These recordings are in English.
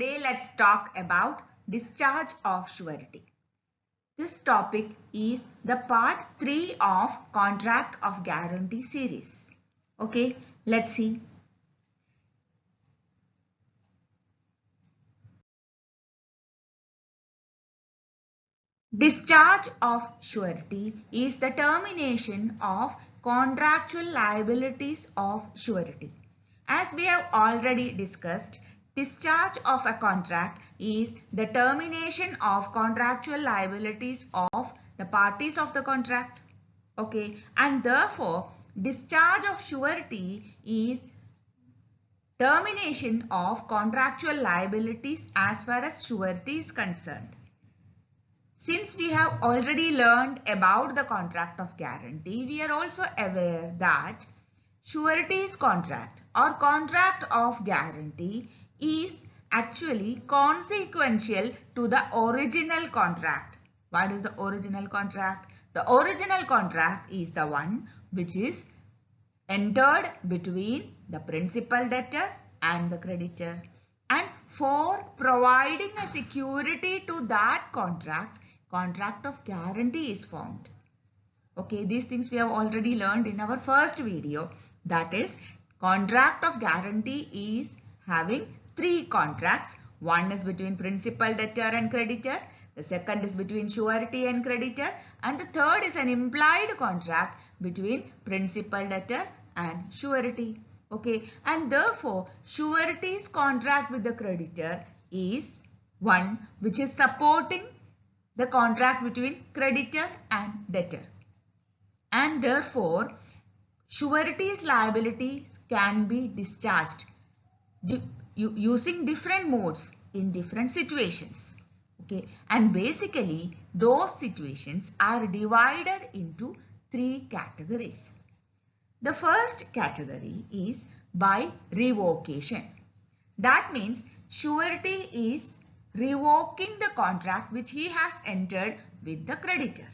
today let's talk about discharge of surety. This topic is the part 3 of contract of guarantee series. Okay, let's see. Discharge of surety is the termination of contractual liabilities of surety. As we have already discussed, discharge of a contract is the termination of contractual liabilities of the parties of the contract. Okay, and therefore discharge of surety is termination of contractual liabilities as far as surety is concerned. Since we have already learned about the contract of guarantee, we are also aware that surety's contract or contract of guarantee is actually consequential to the original contract. What is the original contract? The original contract is the one which is entered between the principal debtor and the creditor. And for providing a security to that contract of guarantee is formed. Okay, these things we have already learned in our first video. That is, contract of guarantee is having 3 contracts. One is between principal debtor and creditor. The second is between surety and creditor. And the third is an implied contract between principal debtor and surety. Okay, and therefore surety's contract with the creditor is one which is supporting the contract between creditor and debtor. And therefore, surety's liabilities can be discharged using different modes in different situations. Okay, and basically those situations are divided into 3 categories. The first category is by revocation. That means surety is revoking the contract which he has entered with the creditor.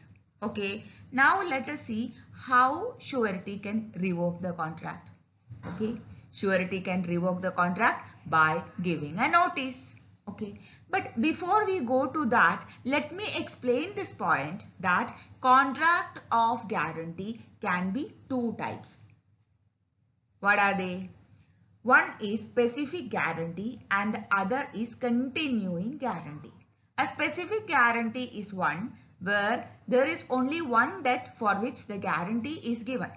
Okay, now let us see how surety can revoke the contract. Okay, surety can revoke the contract by giving a notice. Okay, but before we go to that, let me explain this point that contract of guarantee can be 2 types. What are they? One is specific guarantee and the other is continuing guarantee. A specific guarantee is one where there is only one debt for which the guarantee is given.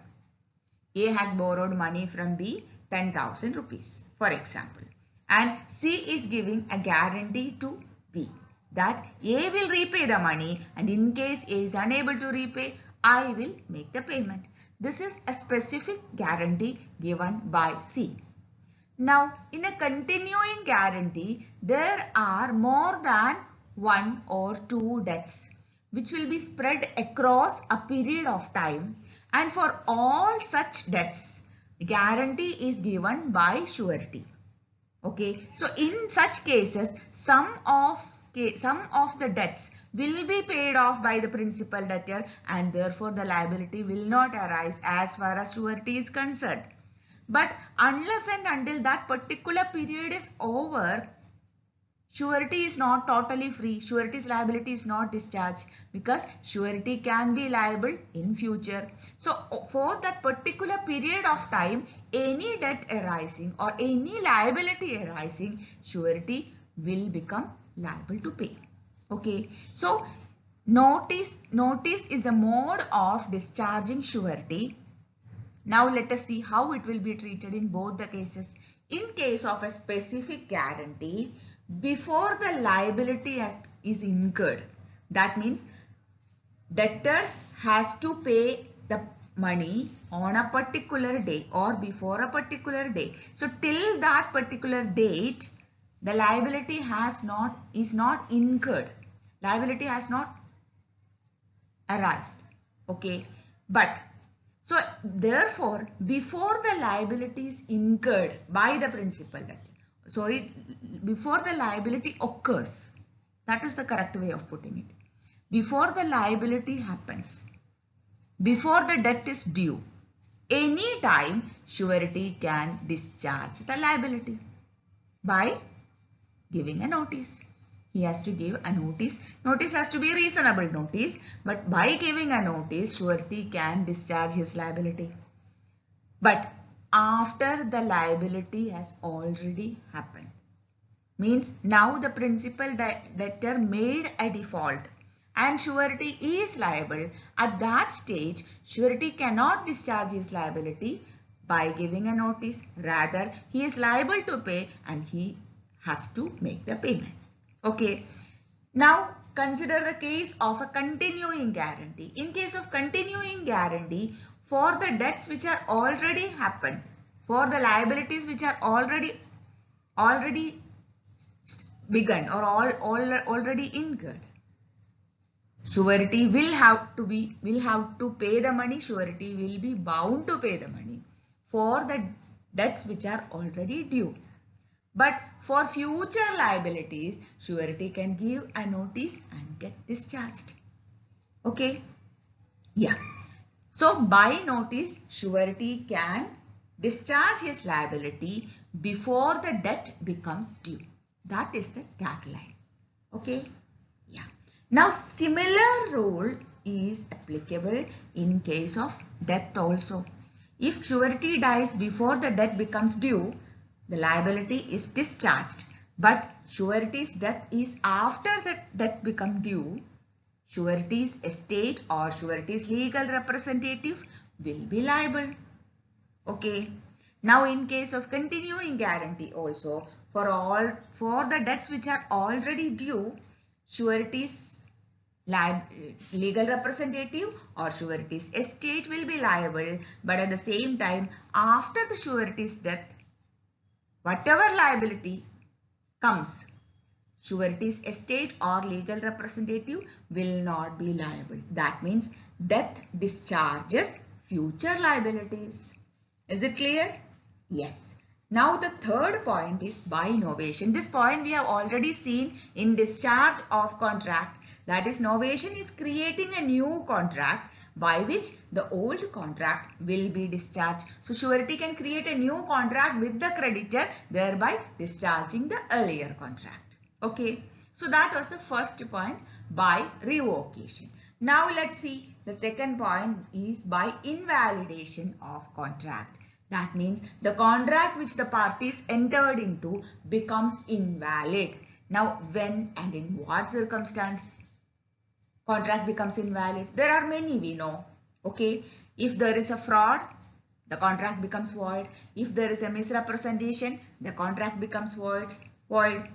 A has borrowed money from B, 10,000 rupees, for example. And C is giving a guarantee to B that A will repay the money, and in case A is unable to repay, I will make the payment. This is a specific guarantee given by C. Now, in a continuing guarantee, there are more than 1 or 2 debts which will be spread across a period of time, and for all such debts, the guarantee is given by surety. Okay, so in such cases, some of the debts will be paid off by the principal debtor, and therefore the liability will not arise as far as surety is concerned. But unless and until that particular period is over, surety is not totally free. Surety's liability is not discharged because surety can be liable in future. So for that particular period of time, any debt arising or any liability arising, surety will become liable to pay. Okay, so notice is a mode of discharging surety. Now let us see how it will be treated in both the cases. In case of a specific guarantee, before the liability is incurred, that means debtor has to pay the money on a particular day or before a particular day. So till that particular date, the liability is not incurred. Liability has not arisen. Okay, but so therefore, before the liability is incurred by the principal debtor, before the liability occurs, that is the correct way of putting it. Before the liability happens, before the debt is due, any time surety can discharge the liability by Giving a notice. He has to give a notice. Notice has to be a reasonable notice, but by giving a notice, surety can discharge his liability. But after the liability has already happened. Means now the principal debtor made a default and surety is liable. At that stage, surety cannot discharge his liability by giving a notice. Rather, he is liable to pay and he has to make the payment. Okay. Now, consider the case of a continuing guarantee. In case of continuing guarantee, for the debts which are already happened, for the liabilities which are already begun or already incurred, surety will have to pay the money. Surety will be bound to pay the money for the debts which are already due. But for future liabilities, surety can give a notice and get discharged. Okay? Yeah. So by notice, surety can discharge his liability before the debt becomes due. That is the tagline. Okay? Yeah. Now similar rule is applicable in case of death also. If surety dies before the debt becomes due, the liability is discharged. But surety's death is after the debt becomes due, surety's estate or surety's legal representative will be liable. Okay. Now in case of continuing guarantee also, for the debts which are already due, surety's legal representative or surety's estate will be liable, but at the same time, after the surety's death, whatever liability comes, surety's estate or legal representative will not be liable. That means death discharges future liabilities. Is it clear? Yes. Now the third point is by novation. This point we have already seen in discharge of contract. That is, novation is creating a new contract by which the old contract will be discharged. So surety can create a new contract with the creditor, thereby discharging the earlier contract. Okay. So that was the first point, by revocation. Now let's see the second point is by invalidation of contract. That means the contract which the parties entered into becomes invalid. Now when and in what circumstance contract becomes invalid? There are many we know. Okay. If there is a fraud, the contract becomes void. If there is a misrepresentation, the contract becomes void,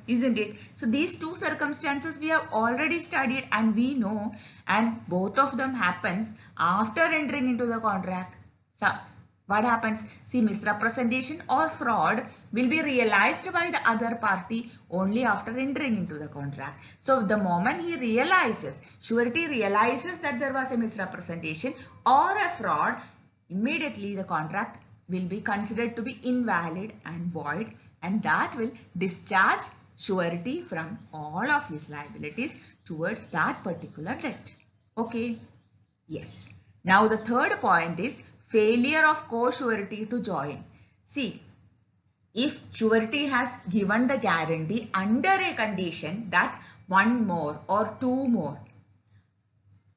isn't it? So these two circumstances we have already studied and we know, and both of them happens after entering into the contract. So what happens? See, misrepresentation or fraud will be realized by the other party only after entering into the contract. So the moment he realizes, surety realizes that there was a misrepresentation or a fraud, immediately the contract will be considered to be invalid and void, and that will discharge surety from all of his liabilities towards that particular debt. Okay. Yes. Now the third point is failure of co-surety to join. See, if surety has given the guarantee under a condition that one more or two more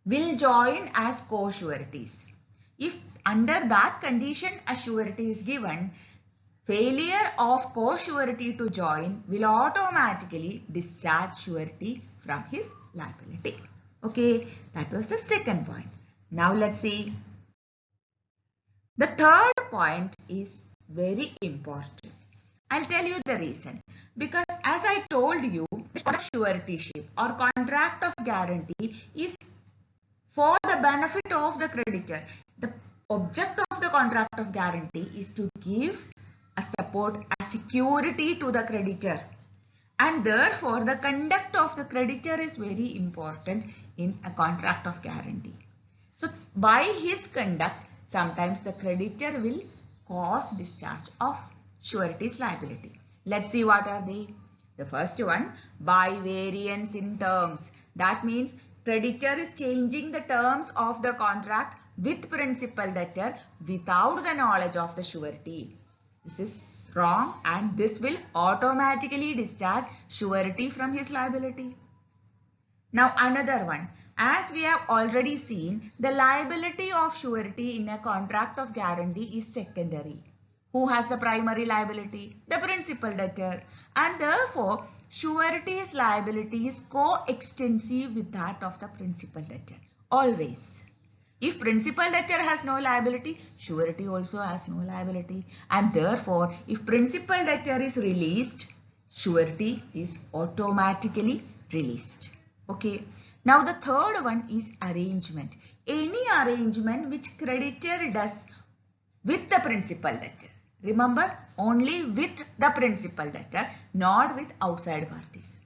will join as co-sureties. If under that condition a surety is given, failure of co-surety to join will automatically discharge surety from his liability. Okay, that was the second point. Now let's see. The third point is very important. I'll tell you the reason. Because as I told you, the suretyship or contract of guarantee is for the benefit of the creditor. The object of the contract of guarantee is to give a support, a security to the creditor. And therefore, the conduct of the creditor is very important in a contract of guarantee. So, by his conduct, sometimes the creditor will cause discharge of surety's liability. Let's see what are they. The first one, by variance in terms. That means creditor is changing the terms of the contract with principal debtor without the knowledge of the surety. This is Wrong, and this will automatically discharge surety from his liability. Now another one. As we have already seen, the liability of surety in a contract of guarantee is secondary. Who has the primary liability? The principal debtor. And therefore, surety's liability is coextensive with that of the principal debtor. Always. If principal debtor has no liability, surety also has no liability. And therefore, if principal debtor is released, surety is automatically released. Okay. Now the third one is arrangement. Any arrangement which creditor does with the principal debtor. Remember, only with the principal debtor, not with outside parties.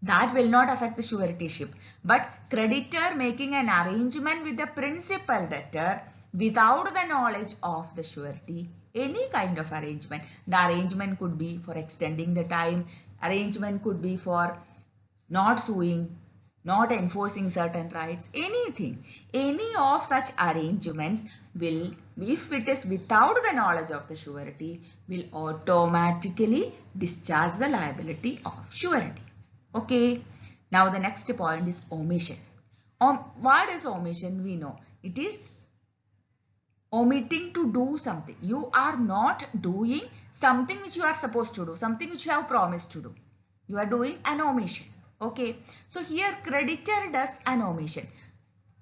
That will not affect the suretyship. But creditor making an arrangement with the principal debtor without the knowledge of the surety, any kind of arrangement. The arrangement could be for extending the time. Arrangement could be for not suing, not enforcing certain rights, anything. Any of such arrangements will, if it is without the knowledge of the surety, will automatically discharge the liability of surety. Okay. Now the next point is omission. What is omission? We know it is omitting to do something. You are not doing something which you are supposed to do, something which you have promised to do. You are doing an omission. Okay. So here creditor does an omission.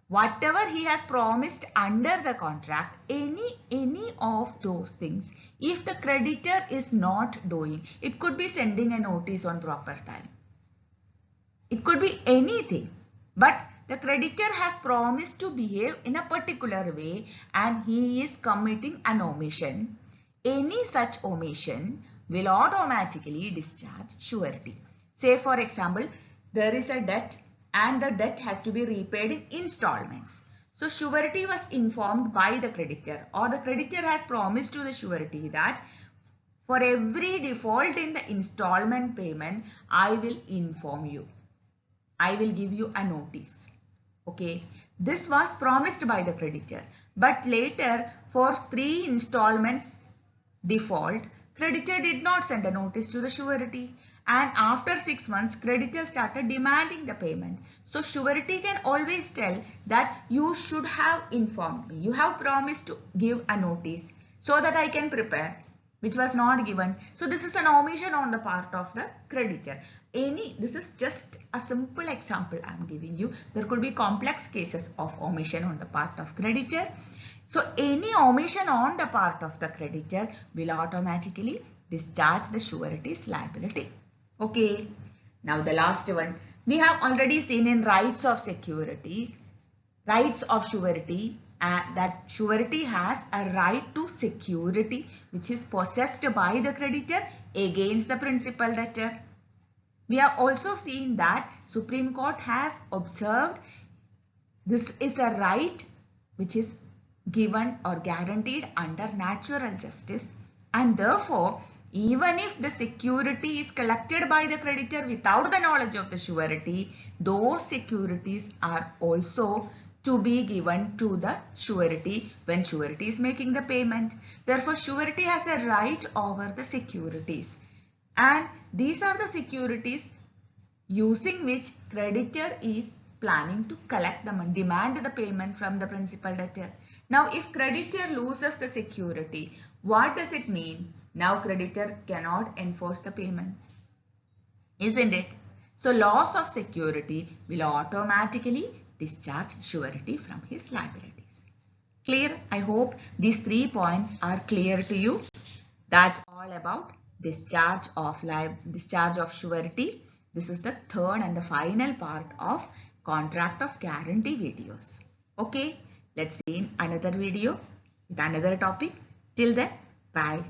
Whatever he has promised under the contract, any of those things, if the creditor is not doing, it could be sending a notice on proper time. It could be anything, but the creditor has promised to behave in a particular way and he is committing an omission. Any such omission will automatically discharge surety. Say for example, there is a debt and the debt has to be repaid in installments. So surety was informed by the creditor, or the creditor has promised to the surety that for every default in the installment payment, I will inform you. I will give you a notice. Okay. This was promised by the creditor. But later, for 3 installments default, creditor did not send a notice to the surety. And after 6 months, creditor started demanding the payment. So surety can always tell that you should have informed me. You have promised to give a notice so that I can prepare, which was not given. So this is an omission on the part of the creditor. This is just a simple example I am giving you. There could be complex cases of omission on the part of creditor. So any omission on the part of the creditor will automatically discharge the surety's liability. Okay. Now the last one. We have already seen in rights of securities, rights of surety, that surety has a right to security which is possessed by the creditor against the principal debtor. We have also seen that Supreme Court has observed this is a right which is given or guaranteed under natural justice, and therefore even if the security is collected by the creditor without the knowledge of the surety, those securities are also to be given to the surety when surety is making the payment. Therefore, surety has a right over the securities. And these are the securities using which creditor is planning to collect the money, demand the payment from the principal debtor. Now, if creditor loses the security, what does it mean? Now, creditor cannot enforce the payment, isn't it? So, loss of security will automatically discharge surety from his liabilities. Clear? I hope these 3 points are clear to you. That's all about discharge of surety. This is the third and the final part of contract of guarantee videos. Okay, let's see in another video with another topic. Till then, bye.